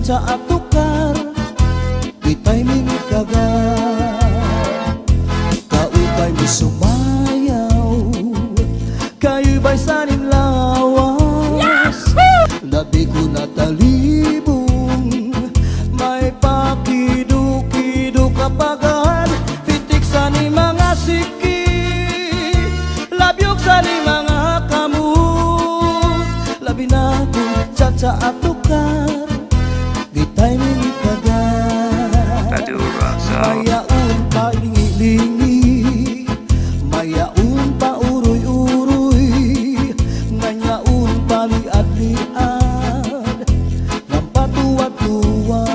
caca atukar itay mingit kagat kaupay mi sumayaw kayo ba'y sanin lawas labi ko natalibong may pakidu-kidu kapagan pitik sa ni mga siki labyog sa ni mga kamot labi na ko caca atukar itay mingit kagat mayaon pa lingi-lingi mayaon pa uroy-uroy ngayaon pa liad-liad ng patuwa-tuwa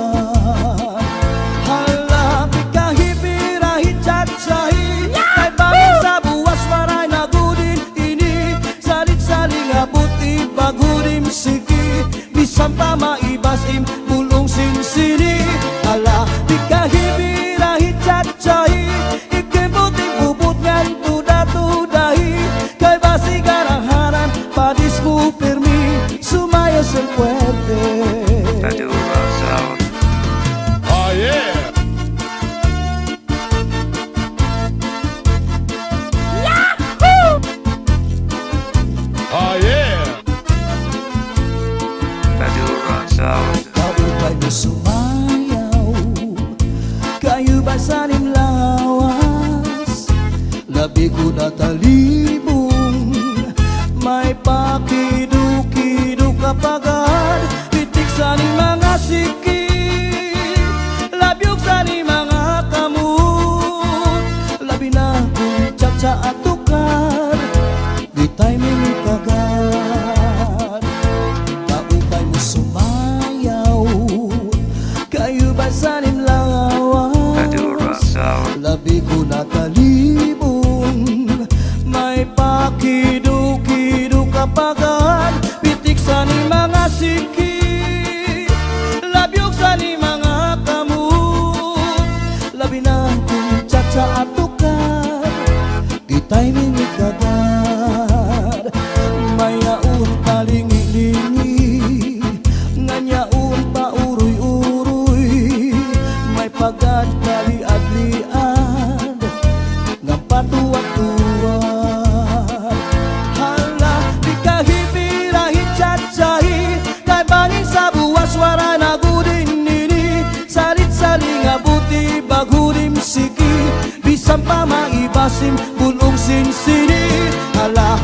halapi kahipirahi chat-sahi kay bangin sa buwas waray nagudin ini salit-saling abuti pagudim siki bisan pa maibasim pulong sinsini ala di kahipirahi chat-sahi ikibuting bubut ngan tuda-tudahi kay basi garahanan padis mo pirmi sumayo sa puwede. Oh yeah! Yahoo! Oh yeah! Kaupay mo sumayaw kayo ba sanim lawas labi ko natalibong may pakidu-kidu kapagan pitik sa ni mga siki labyog sa ni mga kamot labi na kong caca atukar ditay mingit kagat kaupay mo sumayaw kayo ba sanim lawas labi ko natalibong may pakidu-kidu kapagan pitik sa ni mga siki labyog sa ni mga kamot labi na kong caca atukar itay mingit kagat mayaon pa lingi-lingi nganyaon pa uroy-uroy may pagad kaliad-liad ng patuwa-tuwa hala di kahipirahi chat-sahi kay bangin sa buwas wara nagudin nini salit-saling abuti bagudim siki bisan pa maibasim pulong sinsini hala